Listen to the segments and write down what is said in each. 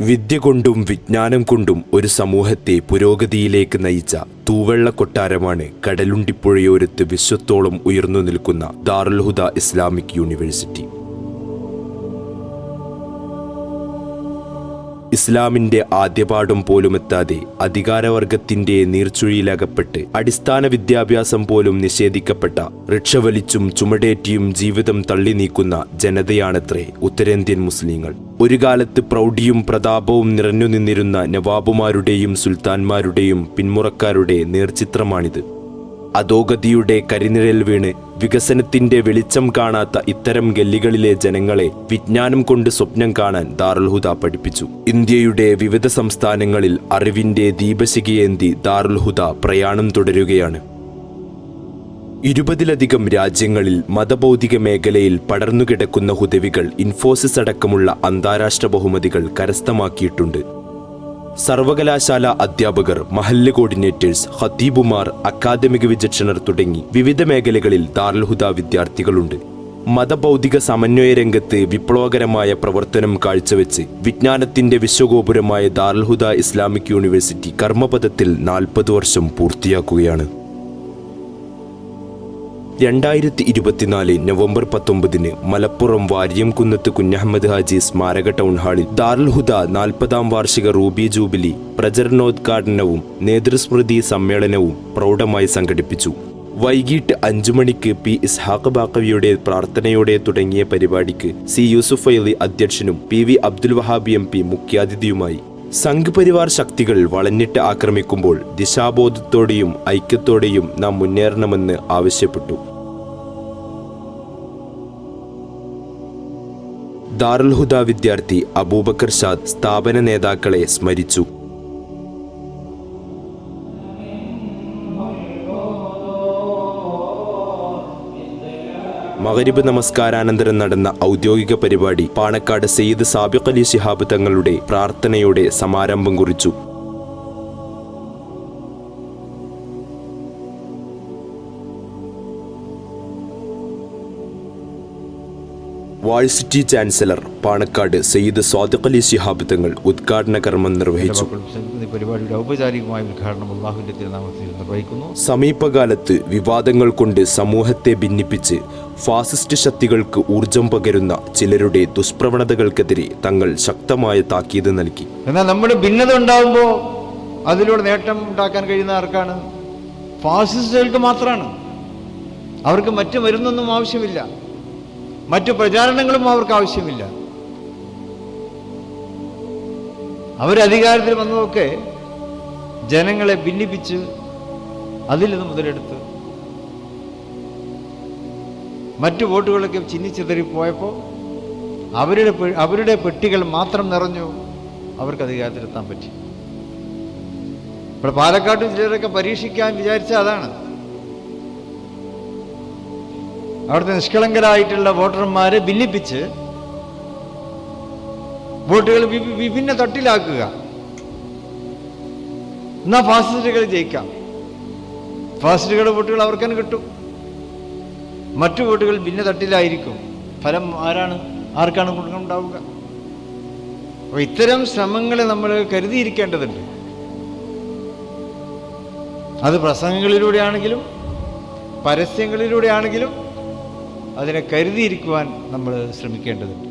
വിദ്യ കൊണ്ടും വിജ്ഞാനം കൊണ്ടും ഒരു സമൂഹത്തെ പുരോഗതിയിലേക്ക് നയിച്ച തൂവെള്ള കൊട്ടാരമാണ് കടലുണ്ടിപ്പുഴയോരത്ത് വിശ്വത്തോളം ഉയർന്നു നിൽക്കുന്ന ദാറുൽ ഹുദ ഇസ്ലാമിക് യൂണിവേഴ്സിറ്റി. ഇസ്ലാമിന്റെ ആദ്യപാഠം പോലുമെത്താതെ അധികാരവർഗത്തിന്റെ നീർച്ചുഴിയിലകപ്പെട്ട് അടിസ്ഥാന വിദ്യാഭ്യാസം പോലും നിഷേധിക്കപ്പെട്ട റിക്ഷവലിച്ചും ചുമടേറ്റിയും ജീവിതം തള്ളി നീക്കുന്ന ജനതയാണത്രേ ഉത്തരേന്ത്യൻ മുസ്ലിങ്ങൾ. ഒരു കാലത്ത് പ്രൗഢിയും പ്രതാപവും നിറഞ്ഞു നിന്നിരുന്ന നവാബുമാരുടെയും സുൽത്താൻമാരുടെയും പിന്മുറക്കാരുടെ നേർചിത്രമാണിത്. അധോഗതിയുടെ കരിനിഴൽ വീണ് വികസനത്തിന്റെ വെളിച്ചം കാണാത്ത ഇത്തരം ഗല്ലികളിലെ ജനങ്ങളെ വിജ്ഞാനം കൊണ്ട് സ്വപ്നം കാണാൻ ദാറുൽ ഹുദ പഠിപ്പിച്ചു. ഇന്ത്യയുടെ വിവിധ സംസ്ഥാനങ്ങളിൽ അറിവിന്റെ ദീപശിഖയേന്തി ദാറുൽ ഹുദ പ്രയാണം തുടരുകയാണ്. 20ലധികം രാജ്യങ്ങളിൽ മതബൗദ്ധിക മേഖലയിൽ പടർന്നുകിടക്കുന്ന ഹുദവികൾ ഇൻഫോസിസ് അടക്കമുള്ള അന്താരാഷ്ട്ര ബഹുമതികൾ കരസ്ഥമാക്കിയിട്ടുണ്ട്. സർവകലാശാല അധ്യാപകർ, മഹല്ല് കോർഡിനേറ്റേഴ്സ്, ഖത്തീബുമാർ, അക്കാദമിക വിചക്ഷണർ തുടങ്ങി വിവിധ മേഖലകളിൽ ദാറുൽ ഹുദ വിദ്യാർത്ഥികളുണ്ട്. മതബൗദ്ധിക സമന്വയ രംഗത്ത് വിപ്ലവകരമായ പ്രവർത്തനം കാഴ്ചവെച്ച് വിജ്ഞാനത്തിന്റെ വിശ്വഗോപുരമായ ദാറുൽ ഹുദ ഇസ്ലാമിക് യൂണിവേഴ്സിറ്റി കർമ്മപഥത്തിൽ 40 വർഷം പൂർത്തിയാക്കുകയാണ്. 2024 നവംബർ 19 മലപ്പുറം വാര്യംകുന്നത്ത് കുഞ്ഞഹമ്മദ് ഹാജി സ്മാരക ടൗൺ ഹാളിൽ ദാറുൽ ഹുദ 40ാം വാർഷിക റൂബി ജൂബിലി പ്രചരണോദ്ഘാടനവും നേതൃസ്മൃതി സമ്മേളനവും പ്രൗഢമായി സംഘടിപ്പിച്ചു. വൈകിട്ട് 5 മണിക്ക് പി ഇസ്ഹാഖ് ബാഖവിയുടെ പ്രാർത്ഥനയോടെ തുടങ്ങിയ പരിപാടിക്ക് സി യൂസുഫ് ഫൈലി അധ്യക്ഷനും P V Abdul Wahab MP മുഖ്യാതിഥിയുമായി. സംഘ് പരിവാർ ശക്തികൾ വളഞ്ഞിട്ട് ആക്രമിക്കുമ്പോൾ ദിശാബോധത്തോടെയും ഐക്യത്തോടെയും നാം മുന്നേറണമെന്ന് ആവശ്യപ്പെട്ടു. ദാറുൽ ഹുദ വിദ്യാർത്ഥി അബൂബക്കർ ഷാദ് സ്ഥാപന നേതാക്കളെ സ്മരിച്ചു. മഗ്രിബ് നമസ്കാരാനന്തരം നടന്ന ഔദ്യോഗിക പരിപാടി പാണക്കാട് സയ്യിദ് സാബിഖ് അലി ശിഹാബ് തങ്ങളുടെ പ്രാർത്ഥനയോടെ സമാരംഭം കുറിച്ചു. വാഴ്സിറ്റി ചാൻസലർ പാണക്കാട് സയ്യിദ് സാദിഖ് അലി ശിഹാബ് തങ്ങൾ ഉദ്ഘാടന കർമ്മം നിർവഹിച്ചു. പരിപാടിയുടെ ഔപചാരികമായ ഉദ്ഘാടനം അല്ലാഹുവിന്റെ തിരുനാമത്തിൽ നിർവഹിക്കുന്നു. സമീപകാലത്ത് വിവാദങ്ങൾ കൊണ്ട് സമൂഹത്തെ ഭിന്നിപ്പിച്ച് ഫാസിസ്റ്റ് ശക്തികൾക്ക് ഊർജം പകരുന്ന ചിലരുടെ ദുഷ്പ്രവണതകൾക്കെതിരെ തങ്ങൾ ശക്തമായ താക്കീത് നൽകി. എന്നാൽ നമ്മുടെ ഭിന്നത ഉണ്ടാകുമ്പോൾ അതിലൂടെ നേട്ടം ഉണ്ടാക്കാൻ കഴിയുന്ന ആർക്കാണ്? ഫാസിസ്റ്റുകൾക്ക് മാത്രമാണ്. അവർക്ക് മറ്റു മരുന്നൊന്നും ആവശ്യമില്ല, മറ്റു പ്രചാരണങ്ങളും അവർക്ക് ആവശ്യമില്ല. അവരധികാരത്തിൽ വന്നതൊക്കെ ജനങ്ങളെ ഭിന്നിപ്പിച്ച് അതിൽ നിന്ന് മുതലെടുത്ത് മറ്റു വോട്ടുകളൊക്കെ ചിന്നിച്ചിതറിപ്പോയപ്പോൾ അവരുടെ പെട്ടികൾ മാത്രം നിറഞ്ഞു, അവർക്ക് അധികാരത്തിലെത്താൻ പറ്റി. ഇപ്പോൾ പാലക്കാട് ചിലരൊക്കെ പരീക്ഷിക്കാൻ വിചാരിച്ച അതാണ്. അവിടുത്തെ നിഷ്കളങ്കരായിട്ടുള്ള വോട്ടർമാരെ ഭിന്നിപ്പിച്ച് വോട്ടുകൾ വിഭിന്ന തട്ടിലാക്കുക. എന്നാൽ ഫാസിസ്റ്റുകൾ ജയിക്കാം. ഫാസിസ്റ്റുകളുടെ വോട്ടുകൾ അവർക്ക് തന്നെ കിട്ടും, മറ്റു വോട്ടുകൾ ഭിന്ന തട്ടിലായിരിക്കും. ഫലം ആർക്കാണ് ഗുണമുണ്ടാവുക? അപ്പോൾ ഇത്തരം ശ്രമങ്ങളെ നമ്മൾ കരുതിയിരിക്കേണ്ടതുണ്ട്. അത് പ്രസംഗങ്ങളിലൂടെയാണെങ്കിലും പരസ്യങ്ങളിലൂടെയാണെങ്കിലും അതിനെ കരുതിയിരിക്കുവാൻ നമ്മൾ ശ്രമിക്കേണ്ടതുണ്ട്.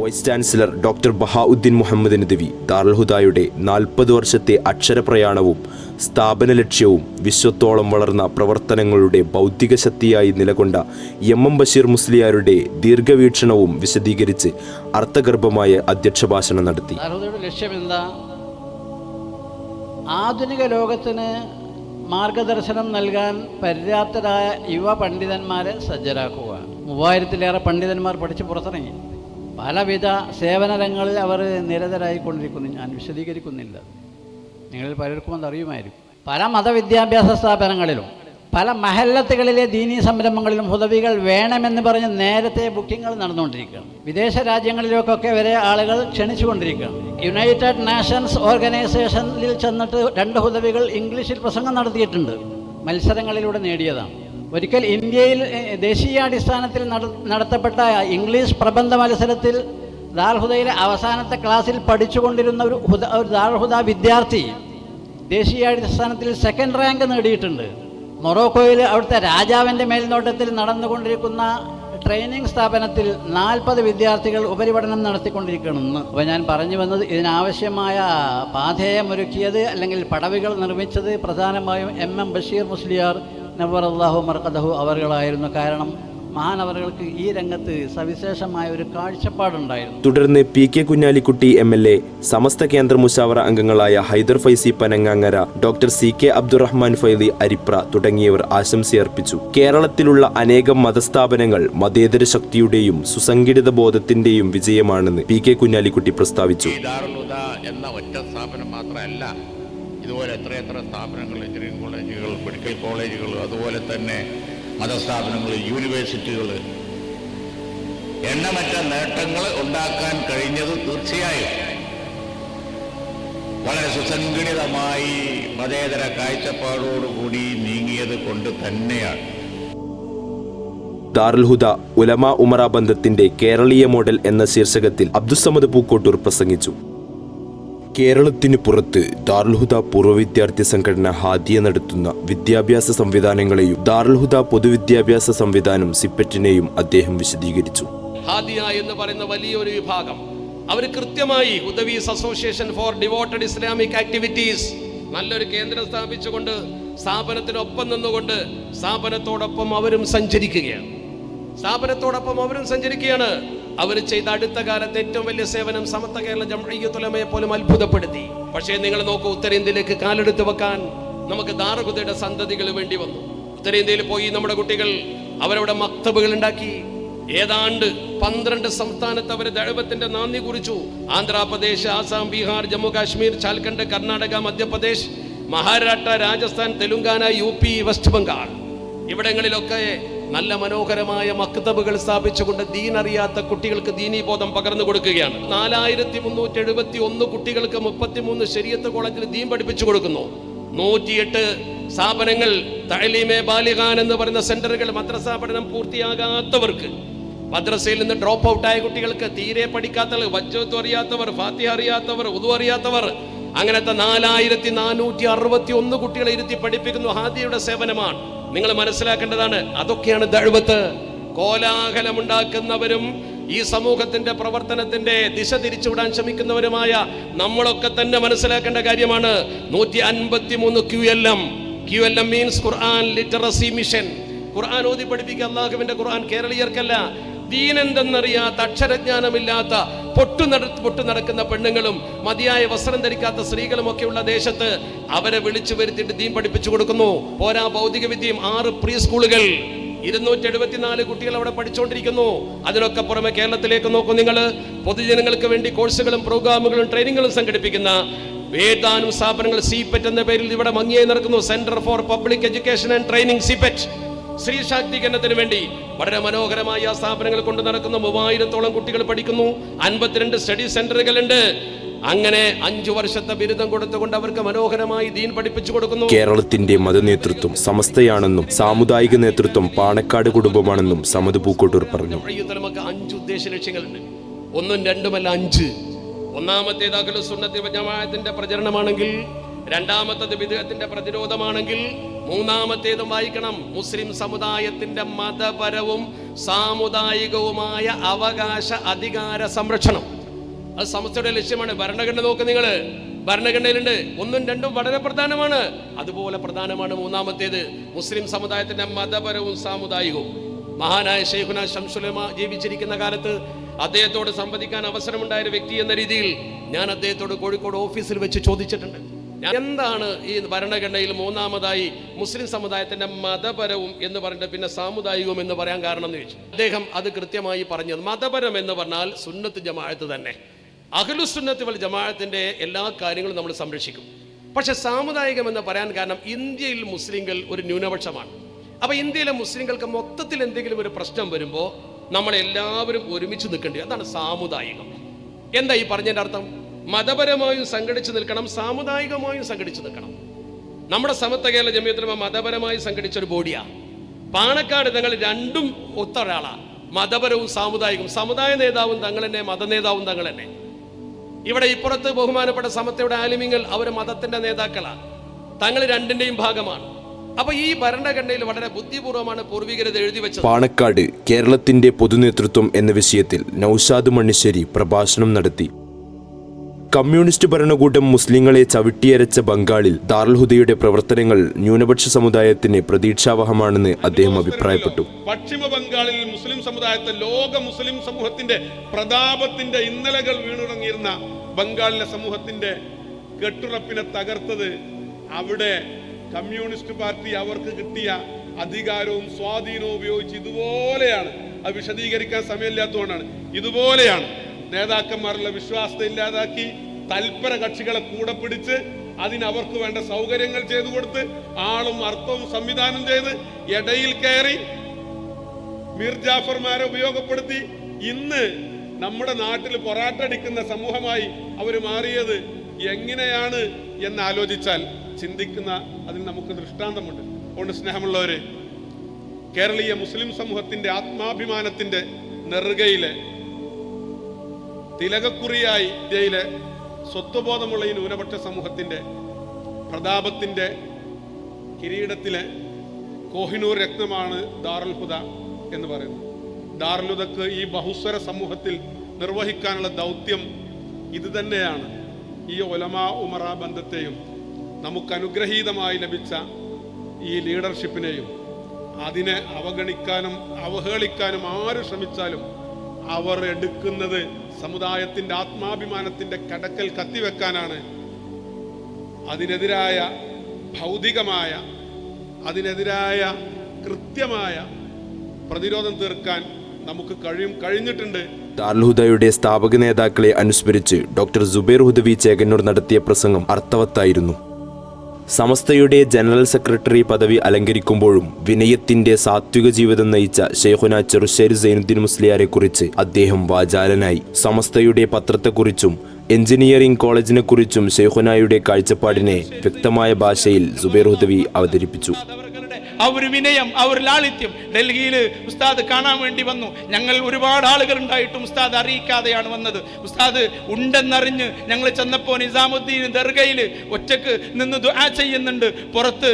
Vice chancellor doctor Bahauddin Muhammad Nadwi Darul ഹുദയുടെ 40 വർഷത്തെ അക്ഷരപ്രയാണവും സ്ഥാപന ലക്ഷ്യവും വിശ്വത്തോളം വളർന്ന പ്രവർത്തനങ്ങളുടെ ബൗദ്ധിക ശക്തിയായി നിലകൊണ്ട MM ബഷീർ മുസ്ലിയാരുടെ ദീർഘവീക്ഷണവും വിശദീകരിച്ച് അർത്ഥഗർഭമായ അധ്യക്ഷ ഭാഷണം നടത്തി. ലക്ഷ്യമെന്താ? ആധുനിക ലോകത്തിന് മാർഗദർശനം നൽകാൻ പര്യാപ്തരായ യുവ പണ്ഡിതന്മാരെ സജ്ജരാക്കുക. 3000-ലേറെ പണ്ഡിതന്മാർ പഠിച്ച് പുറത്തിറങ്ങി. പലവിധ സേവന രംഗങ്ങളിൽ അവർ നിരതരായിക്കൊണ്ടിരിക്കുന്നു. ഞാൻ വിശദീകരിക്കുന്നില്ല, നിങ്ങളിൽ പലർക്കും അതറിയുമായിരിക്കും. പല മതവിദ്യാഭ്യാസ സ്ഥാപനങ്ങളിലും പല മഹല്ലത്തുകളിലെ ദീനീ സംരംഭങ്ങളിലും ഹുദവികൾ വേണമെന്ന് പറഞ്ഞ് നേരത്തെ ബുക്കിങ്ങൾ നടന്നുകൊണ്ടിരിക്കുകയാണ്. വിദേശ രാജ്യങ്ങളിലേക്കൊക്കെ വരെ ആളുകൾ ക്ഷണിച്ചുകൊണ്ടിരിക്കുകയാണ്. യുണൈറ്റഡ് നേഷൻസ് ഓർഗനൈസേഷനിൽ ചെന്നിട്ട് 2 ഹുദവികൾ ഇംഗ്ലീഷിൽ പ്രസംഗം നടത്തിയിട്ടുണ്ട്. മത്സരങ്ങളിലൂടെ നേടിയതാണ്. ഒരിക്കൽ ഇന്ത്യയിൽ ദേശീയാടിസ്ഥാനത്തിൽ നടത്തപ്പെട്ട ഇംഗ്ലീഷ് പ്രബന്ധ മത്സരത്തിൽ ദാർഹുദയിലെ അവസാനത്തെ ക്ലാസ്സിൽ പഠിച്ചുകൊണ്ടിരുന്ന ഒരു ദാർഹുദ വിദ്യാർത്ഥി ദേശീയാടിസ്ഥാനത്തിൽ സെക്കൻഡ് റാങ്ക് നേടിയിട്ടുണ്ട്. മൊറോക്കോയിൽ അവിടുത്തെ രാജാവിൻ്റെ മേൽനോട്ടത്തിൽ നടന്നുകൊണ്ടിരിക്കുന്ന ട്രെയിനിങ് സ്ഥാപനത്തിൽ 40 വിദ്യാർത്ഥികൾ ഉപരിപഠനം നടത്തിക്കൊണ്ടിരിക്കണമെന്ന്. അപ്പോൾ ഞാൻ പറഞ്ഞു വന്നത്, ഇതിനാവശ്യമായ പാഥേയമൊരുക്കിയത് അല്ലെങ്കിൽ പടവുകൾ നിർമ്മിച്ചത് പ്രധാനമായും MM ബഷീർ മുസ്ലിയാർ നവ്വറല്ലാഹു മർഖദഹു അവർകളായിരുന്നു. കാരണം മഹാനവറുകൾക്ക് ഈ രംഗത്ത് സവിശേഷമായ ഒരു കാഴ്ചപ്പാടുണ്ടായിരുന്നു. തുടർന്ന് PK കുഞ്ഞാലിക്കുട്ടി MLA, സമസ്ത കേന്ദ്ര മുശാവറ അംഗങ്ങളായ ഹൈദർ ഫൈസി പനങ്ങാങ്ങര, ഡോക്ടർ CK അബ്ദുറഹ്മാൻ ഫൈലി അരിപ്ര തുടങ്ങിയവർ ആശംസയർപ്പിച്ചു. കേരളത്തിലുള്ള അനേകം മതസ്ഥാപനങ്ങൾ മതേതര ശക്തിയുടെയും സുസംഘടിത ബോധത്തിന്റെയും വിജയമാണെന്ന് PK കുഞ്ഞാലിക്കുട്ടി പ്രസ്താവിച്ചു. എന്ന ഒറ്റ സ്ഥാപനം മാത്രമല്ല, ഇതുപോലെ എത്രയെത്ര സ്ഥാപനങ്ങൾ, എഞ്ചിനീയറിംഗ് കോളേജുകൾ, മെഡിക്കൽ കോളേജുകൾ, അതുപോലെ തന്നെ മതസ്ഥാപനങ്ങൾ, യൂണിവേഴ്സിറ്റികൾ, എണ്ണമറ്റ നേട്ടങ്ങൾ ഉണ്ടാക്കാൻ കഴിഞ്ഞത് തീർച്ചയായും വളരെ സുസംഘടിതമായി മതേതര കാഴ്ചപ്പാടോടുകൂടി നീങ്ങിയത് കൊണ്ട് തന്നെയാണ്. ദാറുൽ ഹുദ ഉലമാ ഉമറ ബന്ധത്തിന്റെ കേരളീയ മോഡൽ എന്ന ശീർഷകത്തിൽ അബ്ദുസ്സമദ് പൂക്കോട്ടൂർ പ്രസംഗിച്ചു. കേരളത്തിന് പുറത്ത് ദാറുൽ ഹുദ പൂർവ്വ വിദ്യാർത്ഥി സംഘടന ഹാദിയ നടത്തുന്ന വിദ്യാഭ്യാസ സംവിധാനങ്ങളെയും ദാറുൽ ഹുദ പൊതുവിദ്യാഭ്യാസ സംവിധാനം സിപ്പറ്റിനെയും അദ്ദേഹം വിശദീകരിച്ചു. ഹാദിയ എന്ന് പറയുന്ന വലിയൊരു വിഭാഗം, അവർ കൃത്യമായി Hudawis association for devoted Islamic activities നല്ലൊരു കേന്ദ്രം സ്ഥാപിച്ചുകൊണ്ട് സ്ഥാപനത്തിനൊപ്പം നിന്നുകൊണ്ട് സ്ഥാപനത്തോടൊപ്പം അവരും സഞ്ചരിക്കുകയാണ്. അവർ ചെയ്ത അടുത്ത കാലത്ത് ഏറ്റവും വലിയ സേവനം സമസ്ത കേരള ജംഇയ്യത്തുൽ ഉലമയെ പോലും അത്ഭുതപ്പെടുത്തി. പക്ഷേ നിങ്ങൾ നോക്കൂ, ഉത്തരേന്ത്യയിലേക്ക് കാലെടുത്ത് വെക്കാൻ നമുക്ക് ദാറുഹുദയുടെ സന്തതികൾ വേണ്ടി വന്നു. ഉത്തരേന്ത്യയിൽ പോയി നമ്മുടെ കുട്ടികൾ അവരവിടെ മക്തബുകൾ ഉണ്ടാക്കി. ഏതാണ്ട് 12 സംസ്ഥാനത്ത് അവർ ദഅവത്തിന്റെ നാന്ദി കുറിച്ചു. ആന്ധ്രാപ്രദേശ്, ആസാം, ബീഹാർ, ജമ്മു കാശ്മീർ, ജാർഖണ്ഡ്, കർണാടക, മധ്യപ്രദേശ്, മഹാരാഷ്ട്ര, രാജസ്ഥാൻ, തെലുങ്കാന, UP, വെസ്റ്റ് ബംഗാൾ, ഇവിടങ്ങളിലൊക്കെ നല്ല മനോഹരമായ മക്തബുകൾ സ്ഥാപിച്ചുകൊണ്ട് ദീൻ അറിയാത്ത കുട്ടികൾക്ക് ദീനീ ബോധം പകർന്നു കൊടുക്കുകയാണ്. 4371 കുട്ടികൾക്ക് 33 ശരീഅത്ത് കോളേജിൽ ദീൻ പഠിപ്പിച്ചു കൊടുക്കുന്നു. 108 സ്ഥാപനങ്ങൾ, തഅലീമെ ബാലിഗാൻ എന്ന് പറയുന്ന സെന്ററുകൾ, മദ്രസ പഠനം പൂർത്തിയാകാത്തവർക്ക്, മദ്രസയിൽ നിന്ന് ഡ്രോപ്പ് ഔട്ടായ കുട്ടികൾക്ക്, തീരെ പഠിക്കാത്തവർ, വജ്ജത്ത് അറിയാത്തവർ, ഫാത്തിഹ അറിയാത്തവർ, ഉദു അറിയാത്തവർ, അങ്ങനത്തെ 4461 കുട്ടികളെ ഇരുത്തി പഠിപ്പിക്കുന്നു. ഹാദിയയുടെ സേവനമാണ്. നിങ്ങൾ മനസ്സിലാക്കേണ്ടതാണ്, അതൊക്കെയാണ് ദഅവത്ത്. കോലാഹലമുണ്ടാക്കുന്നവരും ഈ സമൂഹത്തിന്റെ പ്രവർത്തനത്തിന്റെ ദിശ തിരിച്ചുവിടാൻ ശ്രമിക്കുന്നവരുമായ നമ്മളൊക്കെ തന്നെ മനസ്സിലാക്കേണ്ട കാര്യമാണ്. 153 QLM മീൻസ് ഖുർആൻ ലിറ്ററസി മിഷൻ. ഖുർആൻ ഓതി പഠിപ്പിക്കുക. അല്ലാഹുവിന്റെ ഖുർആൻ കേരളീയർക്കല്ല. ദീൻ എന്തെന്നറിയാത്ത, അക്ഷരജ്ഞാനമില്ലാത്ത, പൊട്ടു നടക്കുന്ന പെണ്ണുങ്ങളും മതിയായ വസ്ത്രം ധരിക്കാത്ത സ്ത്രീകളും ഒക്കെയുള്ള ദേശത്ത് അവരെ വിളിച്ചു വരുത്തിയിട്ട് ദീൻ പഠിപ്പിച്ചു കൊടുക്കുന്നു. പോരാ ഭൗതിക വിദ്യയും. 6 പ്രീ സ്കൂളുകൾ, 274 കുട്ടികൾ അവിടെ പഠിച്ചുകൊണ്ടിരിക്കുന്നു. അതിനൊക്കെ പുറമെ കേരളത്തിലേക്ക് നോക്കൂ നിങ്ങൾ, പൊതുജനങ്ങൾക്ക് വേണ്ടി കോഴ്സുകളും പ്രോഗ്രാമുകളും ട്രെയിനിങ്ങുകളും സംഘടിപ്പിക്കുന്ന ഏതാനും സ്ഥാപനങ്ങൾ സിപെറ്റ് എന്ന പേരിൽ ഇവിടെ മങ്ങിയായി നടക്കുന്നു. Centre for public education and training CIPET, സ്ത്രീ ശാക്തീകരണത്തിന് വേണ്ടി വളരെ മനോഹരമായ ആ സ്ഥാപനങ്ങൾ കൊണ്ട് നടക്കുന്നു. 3000-ഓളം കുട്ടികൾ പഠിക്കുന്നു. 52 സ്റ്റഡി സെന്ററുകളുണ്ട്. അങ്ങനെ 5 വർഷത്തെ ബിരുദം കൊടുത്തുകൊണ്ട് അവർക്ക് മനോഹരമായി ദീൻ പഠിപ്പിച്ചു കൊടുക്കുന്നു. കേരളത്തിന്റെ മതനേതൃത്വം സമസ്തയാണെന്നും സാമുദായിക നേതൃത്വം പാണക്കാട് കുടുംബമാണെന്നും സമദ് പൂക്കോട്ടൂർ പറഞ്ഞു. നമുക്ക് 5 ഉദ്ദേശ ലക്ഷ്യങ്ങളുണ്ട്. 1ഉം 2ഉമല്ല, 5. ഒന്നാമത്തേത് അഹ്ലുസ് സുന്നത്തി വൽ ജമാഅത്തിന്റെ പ്രചരണമാണെങ്കിൽ, രണ്ടാമത്തേത് ബിദ്അത്തിന്റെ പ്രതിരോധമാണെങ്കിൽ, മൂന്നാമത്തേതും വായിക്കണം, മുസ്ലിം സമുദായത്തിന്റെ മതപരവും സാമുദായികവുമായ അവകാശ അധികാര സംരക്ഷണം. അത് സമസ്തയുടെ ലക്ഷ്യമാണ്. ഭരണഘടന നോക്ക് നിങ്ങൾ, ഭരണഘടനയിലുണ്ട്. 1ഉം 2ഉം വളരെ പ്രധാനമാണ്. അതുപോലെ പ്രധാനമാണ് മൂന്നാമത്തേത്, മുസ്ലിം സമുദായത്തിന്റെ മതപരവും സാമുദായികവും. മഹാനായ ശൈഖുന ശംസുൽ ഉലമ ജീവിച്ചിരിക്കുന്ന കാലത്ത് അദ്ദേഹത്തോട് സംവദിക്കാൻ അവസരമുണ്ടായ വ്യക്തി എന്ന രീതിയിൽ ഞാൻ അദ്ദേഹത്തോട് കോഴിക്കോട് ഓഫീസിൽ വെച്ച് ചോദിച്ചിട്ടുണ്ട്, എന്താണ് ഈ ഭരണഘടനയിൽ മൂന്നാമതായി മുസ്ലിം സമുദായത്തിന്റെ മതപരവും എന്ന് പറഞ്ഞിട്ട് പിന്നെ സാമുദായികവും എന്ന് പറയാൻ കാരണം എന്ന് ചോദിച്ചു. അദ്ദേഹം അത് കൃത്യമായി പറഞ്ഞത്, മതപരം എന്ന് പറഞ്ഞാൽ സുന്നത്ത് ജമാഅത്ത് തന്നെ, അഹ്ലുസ് സുന്നത്തി വൽ ജമാഅത്തിന്റെ എല്ലാ കാര്യങ്ങളും നമ്മൾ സംരക്ഷിക്കും. പക്ഷെ സാമുദായികം എന്ന് പറയാൻ കാരണം ഇന്ത്യയിൽ മുസ്ലിങ്ങൾ ഒരു ന്യൂനപക്ഷമാണ്. അപ്പൊ ഇന്ത്യയിലെ മുസ്ലിങ്ങൾക്ക് മൊത്തത്തിൽ എന്തെങ്കിലും ഒരു പ്രശ്നം വരുമ്പോൾ നമ്മളെല്ലാവരും ഒരുമിച്ച് നിൽക്കേണ്ടി, അതാണ് സാമുദായികം. എന്താ ഈ പറഞ്ഞതിന്റെ അർത്ഥം? മതപരമായും സംഘടിച്ചു നിൽക്കണം, സാമുദായികമായും സംഘടിച്ചു നിൽക്കണം. നമ്മുടെ സമസ്ത കേരള ജമിയത്തുൽ ഉലമ മതപരമായി സംഘടിച്ച ഒരു ബോഡിയാണ്. പാണക്കാട് തങ്ങൾ രണ്ടും ഒത്ത ഒരാളാണ്. മതപരവും സാമുദായികവും. സമുദായ നേതാവും തങ്ങൾ തന്നെ, മതനേതാവും തങ്ങൾ തന്നെ. ഇവിടെ ഇപ്പുറത്ത് ബഹുമാനപ്പെട്ട സമത്തയുടെ ആലിമ്യങ്ങൾ അവർ മതത്തിന്റെ നേതാക്കളാണ്, തങ്ങൾ രണ്ടിന്റെയും ഭാഗമാണ്. അപ്പൊ ഈ ഭരണഘടനയിൽ വളരെ ബുദ്ധിപൂർവ്വമാണ് പൂർവികരത് എഴുതി വെച്ചത്. പാണക്കാട് കേരളത്തിന്റെ പൊതുനേതൃത്വം എന്ന വിഷയത്തിൽ നൌഷാദ് മണ്ണിശ്ശേരി പ്രഭാഷണം നടത്തി. കമ്മ്യൂണിസ്റ്റ് ഭരണകൂടം മുസ്ലിങ്ങളെ ചവിട്ടിയരച്ച ബംഗാളിൽ ദാറുൽ ഹുദയുടെ പ്രവർത്തനങ്ങൾ ന്യൂനപക്ഷ സമുദായത്തിന് പ്രതീക്ഷാവഹമാണെന്ന് അദ്ദേഹം അഭിപ്രായപ്പെട്ടു. പശ്ചിമ ബംഗാളിൽ മുസ്ലിം സമുദായത്തെ, ലോക മുസ്ലിം സമൂഹത്തിന്റെ പ്രതാപത്തിന്റെ ഇന്നലകൾ വീണുറങ്ങിയിരുന്ന ബംഗാളിലെ സമൂഹത്തിന്റെ കെട്ടുറപ്പിനെ തകർത്തത് അവിടെ കമ്മ്യൂണിസ്റ്റ് പാർട്ടി അവർക്ക് കിട്ടിയ അധികാരവും സ്വാധീനവും ഉപയോഗിച്ച് ഇതുപോലെയാണ്. അത് വിശദീകരിക്കാൻ സമയമില്ലാത്തതുകൊണ്ടാണ്. ഇതുപോലെയാണ് നേതാക്കന്മാരുള്ള വിശ്വാസത ഇല്ലാതാക്കി, തൽപര കക്ഷികളെ കൂടെ പിടിച്ച് അതിനവർക്ക് വേണ്ട സൗകര്യങ്ങൾ ചെയ്തു കൊടുത്ത്, ആളും അർത്ഥവും സംവിധാനം ചെയ്ത് ഇടയിൽ കയറി മീർ ജാഫർമാരെ ഉപയോഗപ്പെടുത്തി ഇന്ന് നമ്മുടെ നാട്ടിൽ പൊറാട്ടടിക്കുന്ന സമൂഹമായി അവർ മാറിയത് എങ്ങനെയാണ് എന്ന് ആലോചിച്ചാൽ ചിന്തിക്കുന്ന അതിന് നമുക്ക് ദൃഷ്ടാന്തമുണ്ട്. അതുകൊണ്ട് സ്നേഹമുള്ളവര്, കേരളീയ മുസ്ലിം സമൂഹത്തിന്റെ ആത്മാഭിമാനത്തിന്റെ നെറുകയിലെ തിലകക്കുറിയായി ഇന്ത്യയിലെ സ്വത്വബോധമുള്ള ഈ ന്യൂനപക്ഷ സമൂഹത്തിന്റെ പ്രതാപത്തിന്റെ കിരീടത്തിലെ കോഹിനൂർ രത്നമാണ് ദാറുൽ ഹുദ എന്ന് പറയുന്നത്. ദാറുൽ ഹുദക്ക് ഈ ബഹുസ്വര സമൂഹത്തിൽ നിർവഹിക്കാനുള്ള ദൗത്യം ഇത് തന്നെയാണ്. ഈ ഉലമാ ഉമറ ബന്ധത്തെയും നമുക്ക് അനുഗ്രഹീതമായി ലഭിച്ച ഈ ലീഡർഷിപ്പിനെയും അതിനെ അവഗണിക്കാനും അവഹേളിക്കാനും ആര് ശ്രമിച്ചാലും അവർ എടുക്കുന്നത് സമുദായത്തിന്റെ ആത്മാഭിമാനത്തിന്റെ കടക്കൽ കത്തിവെക്കാനാണ്. അതിനെതിരായ ഭൗതികമായ, അതിനെതിരായ കൃത്യമായ പ്രതിരോധം തീർക്കാൻ നമുക്ക് കഴിഞ്ഞിട്ടുണ്ട്. ദാറുൽ ഹുദയുടെ സ്ഥാപക നേതാക്കളെ അനുസ്മരിച്ച് ഡോക്ടർ സുബൈർ ഹുദവി ചേകന്നൂർ നടത്തിയ പ്രസംഗം അർത്ഥവത്തായിരുന്നു. സമസ്തയുടെ ജനറൽ സെക്രട്ടറി പദവി അലങ്കരിക്കുമ്പോഴും വിനയത്തിന്റെ സാത്വിക ജീവിതം നയിച്ച ഷെയ്ഖുന ചെറുശ്ശേരി സൈനുദ്ദീൻ മുസ്ലിയാരെ കുറിച്ച് അദ്ദേഹം വാചാലനായി. സമസ്തയുടെ പത്രത്തെക്കുറിച്ചും എഞ്ചിനീയറിംഗ് കോളേജിനെക്കുറിച്ചും ഷെയ്ഖുനായുടെ കാഴ്ചപ്പാടിനെ വ്യക്തമായ ഭാഷയിൽ സുബൈർ ഹുദവി അവതരിപ്പിച്ചു. ആ ഒരു വിനയം, ആ ഒരു ലാളിത്യം ഡൽഹിയിൽ ഉസ്താദ് കാണാൻ വേണ്ടി വന്നു. ഞങ്ങൾ ഒരുപാട് ആളുകൾ ഉണ്ടായിട്ടും ഉസ്താദ് അറിയിക്കാതെയാണ് വന്നത്. ഉസ്താദ് ഉണ്ടെന്നറിഞ്ഞ് ഞങ്ങൾ ചെന്നപ്പോൾ നിസാമുദ്ദീൻ ദർഗയിൽ ഒറ്റക്ക് നിന്ന് ദുആ ചെയ്യുന്നുണ്ട്. പുറത്ത്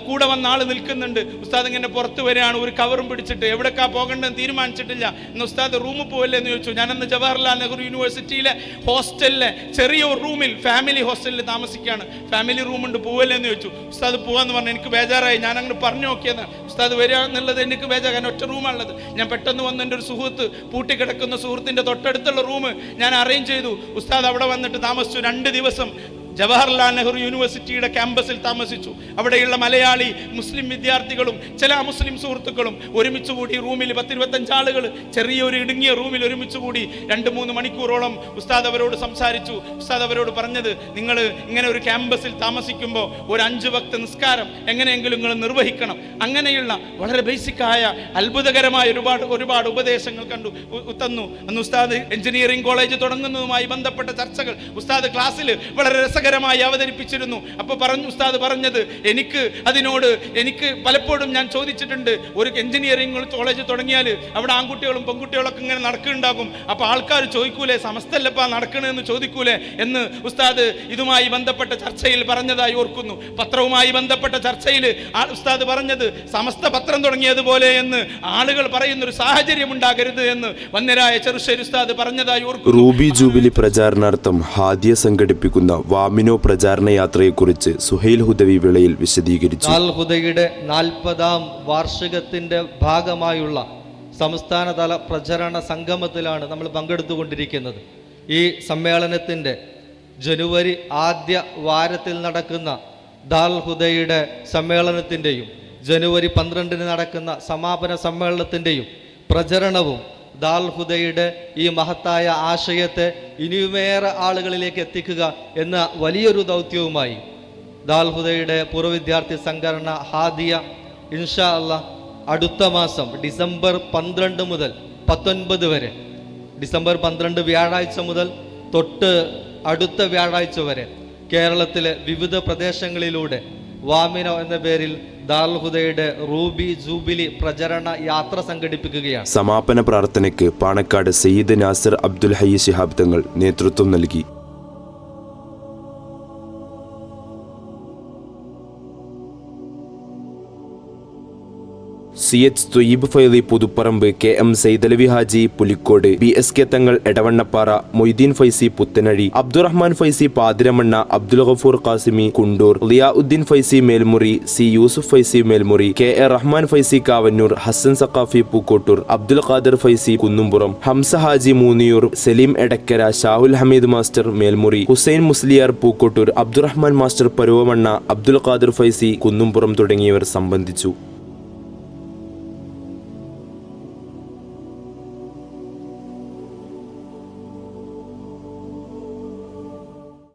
കൂടെ വന്ന ആൾ നിൽക്കുന്നുണ്ട്. ഉസ്താദ് ഇങ്ങനെ പുറത്ത് വരികയാണ്, ഒരു കവറും പിടിച്ചിട്ട്. എവിടേക്കാ പോകേണ്ടതെന്ന് തീരുമാനിച്ചിട്ടില്ല. ഇന്ന് ഉസ്താദ് റൂമിൽ പോവല്ലേ എന്ന് ചോദിച്ചു. ഞാനന്ന് ജവഹർലാൽ നെഹ്റു യൂണിവേഴ്സിറ്റിയിലെ ഹോസ്റ്റലിലെ ചെറിയ ഒരു റൂമിൽ, ഫാമിലി ഹോസ്റ്റലിൽ താമസിക്കുകയാണ്. ഫാമിലി റൂമുണ്ട്, പോവല്ലേ എന്ന് ചോദിച്ചു. ഉസ്താദ് പോവാന്ന് പറഞ്ഞു. എനിക്ക് ബേജാറായി. ഞാൻ അങ്ങനെ പറഞ്ഞു നോക്കിയെന്ന്. ഉസ്താദ് വരിക എന്നുള്ളത് എനിക്ക് ബേജാ, കാരണം ഒറ്റ റൂമാണുള്ളത്. ഞാൻ പെട്ടെന്ന് വന്ന് എൻ്റെ ഒരു സുഹൃത്ത്, പൂട്ടിക്കിടക്കുന്ന സുഹൃത്തിൻ്റെ തൊട്ടടുത്തുള്ള റൂം ഞാൻ അറേഞ്ച് ചെയ്തു. ഉസ്താദ് അവിടെ വന്നിട്ട് താമസിച്ചു. 2 ദിവസം ജവഹർലാൽ നെഹ്റു യൂണിവേഴ്സിറ്റിയുടെ ക്യാമ്പസിൽ താമസിച്ചു. അവിടെയുള്ള മലയാളി മുസ്ലിം വിദ്യാർത്ഥികളും ചില മുസ്ലിം സുഹൃത്തുക്കളും ഒരുമിച്ച് കൂടി റൂമിൽ 10-25 ആളുകൾ ചെറിയൊരു ഇടുങ്ങിയ റൂമിൽ ഒരുമിച്ച് കൂടി 2-3 മണിക്കൂറോളം ഉസ്താദ് അവരോട് സംസാരിച്ചു. ഉസ്താദ് അവരോട് പറഞ്ഞത്, നിങ്ങൾ ഇങ്ങനെ ഒരു ക്യാമ്പസിൽ താമസിക്കുമ്പോൾ ഒരു 5 വക്ത് നിസ്കാരം എങ്ങനെയെങ്കിലും നിങ്ങൾ നിർവഹിക്കണം. അങ്ങനെയുള്ള വളരെ ബേസിക്കായ അത്ഭുതകരമായ ഒരുപാട് ഉപദേശങ്ങൾ തന്നു. അന്ന് ഉസ്താദ് എഞ്ചിനീയറിംഗ് കോളേജ് തുടങ്ങുന്നതുമായി ബന്ധപ്പെട്ട ചർച്ചകൾ ഉസ്താദ് ക്ലാസ്സിൽ വളരെ രസകരമായി അവതരിപ്പിച്ചിരുന്നു. അപ്പോൾ ഉസ്താദ് പറഞ്ഞത്, എനിക്ക് പലപ്പോഴും ഞാൻ ചോദിച്ചിട്ടുണ്ട്, ഒരു എഞ്ചിനീയറിംഗ് കോളേജ് തുടങ്ങിയാൽ അവിടെ ആൺകുട്ടികളും പെൺകുട്ടികളൊക്കെ ഇങ്ങനെ നടക്കുന്നുണ്ടാകും. അപ്പോൾ ആൾക്കാർ ചോദിക്കൂലേ, സമസ്തല്ലപ്പാ നടക്കണമെന്ന് ചോദിക്കൂലേ എന്ന് ഉസ്താദ് ഇതുമായി ബന്ധപ്പെട്ട ചർച്ചയിൽ പറഞ്ഞതായി ഓർക്കുന്നു. പത്രവുമായി ബന്ധപ്പെട്ട ചർച്ചയിൽ ഉസ്താദ് പറഞ്ഞത്, സമസ്ത പത്രം തുടങ്ങിയതുപോലെ എന്ന് ആളുകൾ പറയുന്നൊരു സാഹചര്യം ഉണ്ടാകരുത് എന്ന് വന്യരായ ചെറുശ്ശേരി ഉസ്താദ് പറഞ്ഞതായി ഓർക്കുന്നു. റൂബി ജൂബിലി പ്രചാരണാർത്ഥം ഹാദിയ സംഘടിപ്പിക്കുന്ന വാമിനോ പ്രചാരണ യാത്രയെക്കുറിച്ച് സുഹൈൽ ഹുദവി വിളയിൽ വിശദീകരിച്ചു. ദാറുൽ ഹുദയുടെ 40ാം വാർഷികത്തിന്റെ ഭാഗമായുള്ള സംസ്ഥാനതല പ്രചരണ സംഗമത്തിലാണ് നമ്മൾ പങ്കെടുത്തുകൊണ്ടിരിക്കുന്നത്. ഈ സമ്മേളനത്തിന്റെ ജനുവരി ആദ്യ വാരത്തിൽ നടക്കുന്ന ദാറുൽ ഹുദയുടെ സമ്മേളനത്തിന്റെയും ജനുവരി 12 നടക്കുന്ന സമാപന സമ്മേളനത്തിന്റെയും പ്രചരണവും ദാറുൽ ഹുദയുടെ ഈ മഹത്തായ ആശയത്തെ ഇനിയുമേറെ ആളുകളിലേക്ക് എത്തിക്കുക എന്ന വലിയൊരു ദൗത്യവുമായി ദാറുൽ ഹുദയുടെ പൂർവ്വ വിദ്യാർത്ഥി സംഘടന ഹാദിയ ഇൻഷാ അല്ലാഹ് അടുത്ത മാസം ഡിസംബർ 12 മുതൽ 19 വരെ, ഡിസംബർ 12 വ്യാഴാഴ്ച മുതൽ തൊട്ട് അടുത്ത വ്യാഴാഴ്ച വരെ കേരളത്തിലെ വിവിധ പ്രദേശങ്ങളിലൂടെ വാമിനോ എന്ന പേരിൽ ദാറുൽ ഹുദയുടെ റൂബി ജൂബിലി പ്രചരണ യാത്ര സംഘടിപ്പിക്കുകയാണ്. സമാപന പ്രാർത്ഥനയ്ക്ക് പാണക്കാട് സയ്യിദ് നാസിർ അബ്ദുൽ ഹയ്യ് ശിഹാബ് തങ്ങൾ നേതൃത്വം നൽകി. CH Thwayyib Faizy Puthuparamba, KM Saidalavi Haji Pulikkode, BSK Thangal Edavannappara, Moideen Faizy Puthanazhi, Abdurahman Faizy Pathiramanna, Abdul Gafoor Qasimi Kundoor, Liyauddeen Faizy Melmuri, C Yusuf Faizy Melmuri, KA Rahman Faizy Kavanoor, Hasan Saqafi Pookkottur, Abdul Khader Faizy Kunnumpuram, Hamza Haji Moonniyur, Saleem Edakkara, Shahul Hameed master Melmuri, Hussain Musliyar Pookkottur, Abdurahman master Paruvamanna, Abdul Khader Faizy Kunnumpuram തുടങ്ങിയവർ സംബന്ധിച്ചു.